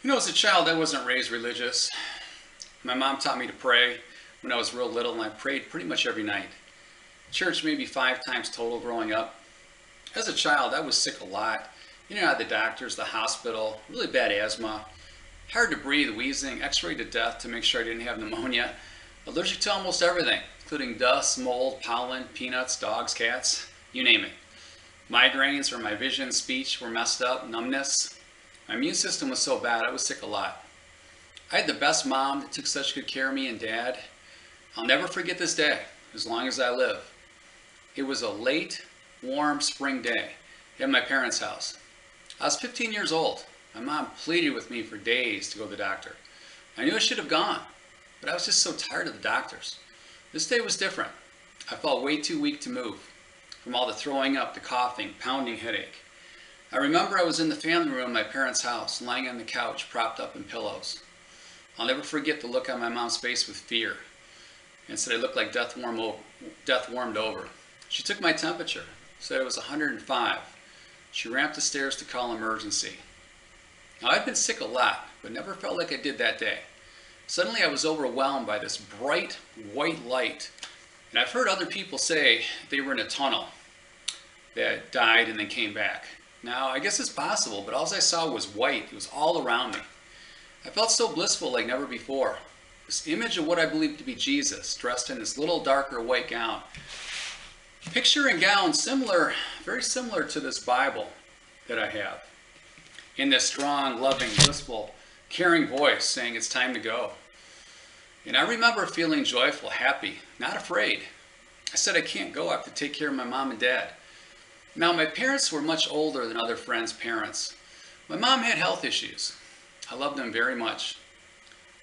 You know, as a child, I wasn't raised religious. My mom taught me to pray when I was real little, and I prayed pretty much every night. Church maybe 5 times total growing up. As a child, I was sick a lot. In and out of the doctors, the hospital, really bad asthma, hard to breathe, wheezing, x-rayed to death to make sure I didn't have pneumonia, allergic to almost everything, including dust, mold, pollen, peanuts, dogs, cats, you name it. Migraines or my vision, speech were messed up, numbness. My immune system was so bad, I was sick a lot. I had the best mom that took such good care of me and dad. I'll never forget this day, as long as I live. It was a late, warm spring day at my parents' house. I was 15 years old. My mom pleaded with me for days to go to the doctor. I knew I should have gone, but I was just so tired of the doctors. This day was different. I felt way too weak to move, from all the throwing up, the coughing, pounding headache. I remember I was in the family room at my parents' house, lying on the couch, propped up in pillows. I'll never forget the look on my mom's face with fear, and said I looked like death warmed over. She took my temperature, said it was 105. She ran up the stairs to call emergency. Now, I'd been sick a lot, but never felt like I did that day. Suddenly I was overwhelmed by this bright white light, and I've heard other people say they were in a tunnel that died and then came back. Now, I guess it's possible, but all I saw was white. It was all around me. I felt so blissful like never before. This image of what I believed to be Jesus, dressed in this little darker white gown. Picture and gown similar, very similar to this Bible that I have. In this strong, loving, blissful, caring voice saying it's time to go. And I remember feeling joyful, happy, not afraid. I said I can't go, I have to take care of my mom and dad. Now, my parents were much older than other friends' parents. My mom had health issues. I loved them very much.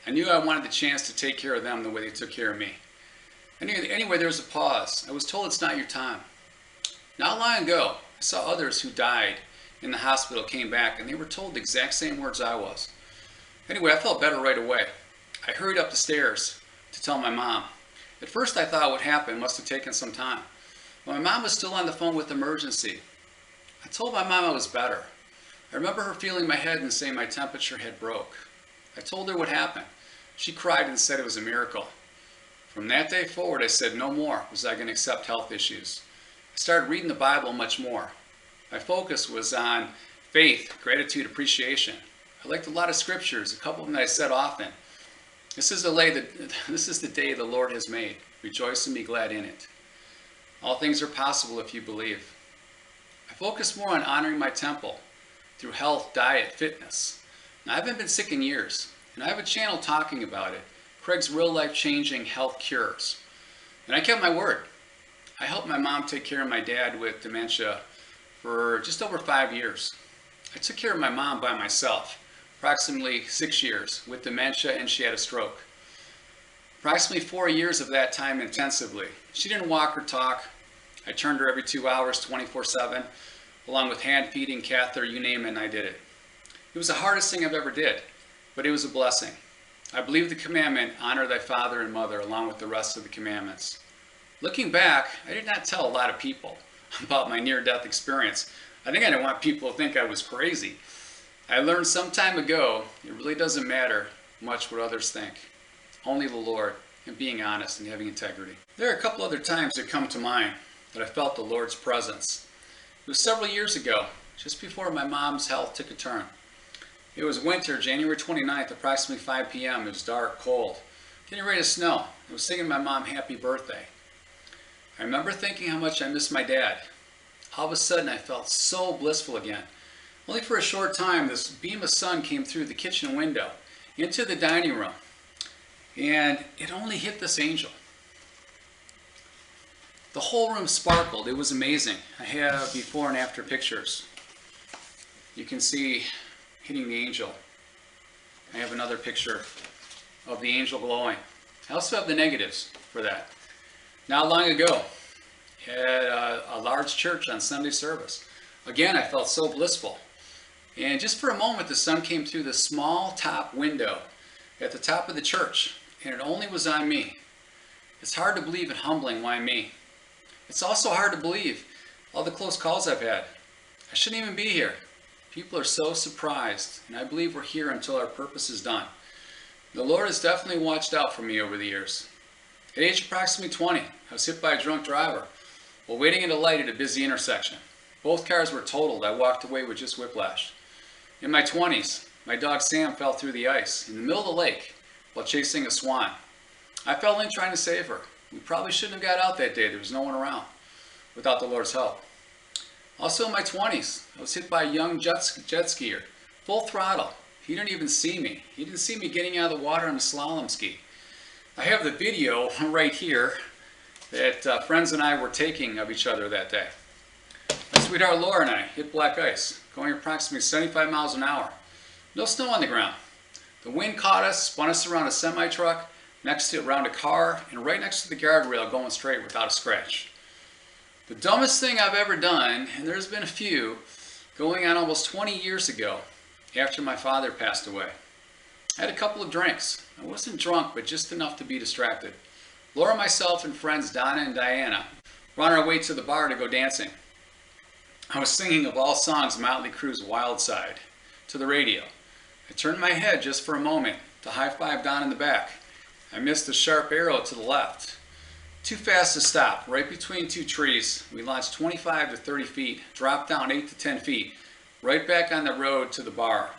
I knew I wanted the chance to take care of them the way they took care of me. Anyway, there was a pause. I was told it's not your time. Not long ago, I saw others who died in the hospital came back, and they were told the exact same words I was. Anyway, I felt better right away. I hurried up the stairs to tell my mom. At first, I thought what happened must have taken some time. My mom was still on the phone with emergency. I told my mom I was better. I remember her feeling my head and saying my temperature had broke. I told her what happened. She cried and said it was a miracle. From that day forward, I said no more was I going to accept health issues. I started reading the Bible much more. My focus was on faith, gratitude, appreciation. I liked a lot of scriptures, a couple of them that I said often. This is the day the Lord has made. Rejoice and be glad in it. All things are possible if you believe. I focus more on honoring my temple through health, diet, fitness. Now, I haven't been sick in years, and I have a channel talking about it, Craig's Real Life Changing Health Cures. And I kept my word. I helped my mom take care of my dad with dementia for just over 5 years. I took care of my mom by myself, approximately 6 years with dementia, and she had a stroke. Approximately 4 years of that time intensively. She didn't walk or talk. I turned her every 2 hours, 24/7, along with hand feeding, catheter, you name it, and I did it. It was the hardest thing I've ever did, but it was a blessing. I believe the commandment, honor thy father and mother, along with the rest of the commandments. Looking back, I did not tell a lot of people about my near-death experience. I think I didn't want people to think I was crazy. I learned some time ago, it really doesn't matter much what others think. Only the Lord, and being honest and having integrity. There are a couple other times that come to mind that I felt the Lord's presence. It was several years ago, just before my mom's health took a turn. It was winter, January 29th, approximately 5 p.m. It was dark, cold, getting ready to snow. I was singing my mom happy birthday. I remember thinking how much I missed my dad. All of a sudden, I felt so blissful again. Only for a short time, this beam of sun came through the kitchen window into the dining room, and it only hit this angel. The whole room sparkled. It was amazing. I have before and after pictures. You can see hitting the angel. I have another picture of the angel glowing. I also have the negatives for that. Not long ago, at a large church on Sunday service. Again, I felt so blissful. And just for a moment, the sun came through the small top window at the top of the church, and it only was on me. It's hard to believe and humbling, why me? It's also hard to believe all the close calls I've had. I shouldn't even be here. People are so surprised, and I believe we're here until our purpose is done. The Lord has definitely watched out for me over the years. At age approximately 20, I was hit by a drunk driver while waiting at a light at a busy intersection. Both cars were totaled. I walked away with just whiplash. In my 20s, my dog Sam fell through the ice in the middle of the lake while chasing a swan. I fell in trying to save her. We probably shouldn't have got out that day. There was no one around without the Lord's help. Also in my 20s, I was hit by a young jet skier, full throttle. He didn't even see me. He didn't see me getting out of the water on a slalom ski. I have the video right here that friends and I were taking of each other that day. My sweetheart Laura and I hit black ice, going approximately 75 miles an hour. No snow on the ground. The wind caught us, spun us around a semi-truck, around a car, and right next to the guardrail going straight without a scratch. The dumbest thing I've ever done, and there's been a few, going on almost 20 years ago, after my father passed away. I had a couple of drinks. I wasn't drunk, but just enough to be distracted. Laura, myself, and friends Donna and Diana were on our way to the bar to go dancing. I was singing of all songs Motley Crue's Wild Side to the radio. I turned my head just for a moment to high-five Don in the back. I missed a sharp arrow to the left. Too fast to stop. Right between two trees, we launched 25 to 30 feet, dropped down 8 to 10 feet, right back on the road to the bar.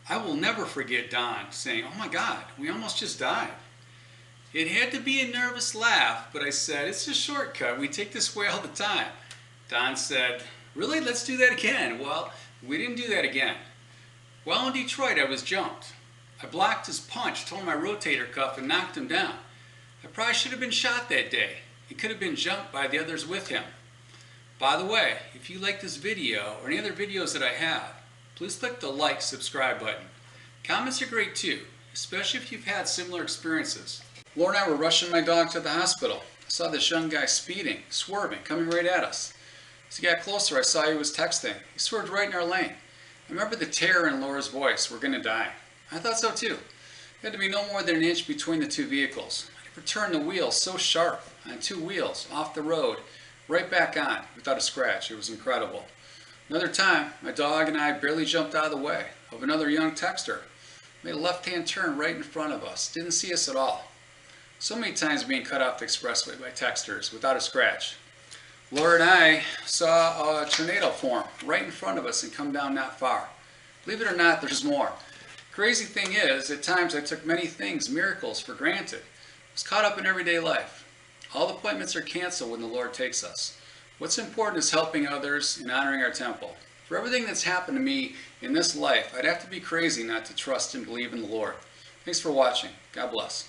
I will never forget Don saying, "Oh my God, we almost just died." It had to be a nervous laugh, but I said, "It's a shortcut. We take this way all the time." Don said, "Really? Let's do that again." Well, we didn't do that again. While in Detroit, I was jumped. I blocked his punch, tore my rotator cuff, and knocked him down. I probably should have been shot that day. He could have been jumped by the others with him. By the way, if you like this video or any other videos that I have, please click the like, subscribe button. Comments are great too, especially if you've had similar experiences. Laura and I were rushing my dog to the hospital. I saw this young guy speeding, swerving, coming right at us. As he got closer, I saw he was texting. He swerved right in our lane. I remember the terror in Laura's voice. We're going to die. I thought so too. There had to be no more than an inch between the two vehicles. I never turned the wheel so sharp on two wheels off the road, right back on without a scratch. It was incredible. Another time, my dog and I barely jumped out of the way of another young texter. Made a left-hand turn right in front of us. Didn't see us at all. So many times being cut off the expressway by texters without a scratch. Laura and I saw a tornado form right in front of us and come down not far. Believe it or not, there's more. Crazy thing is, at times I took many things, miracles, for granted. I was caught up in everyday life. All appointments are canceled when the Lord takes us. What's important is helping others and honoring our temple. For everything that's happened to me in this life, I'd have to be crazy not to trust and believe in the Lord. Thanks for watching. God bless.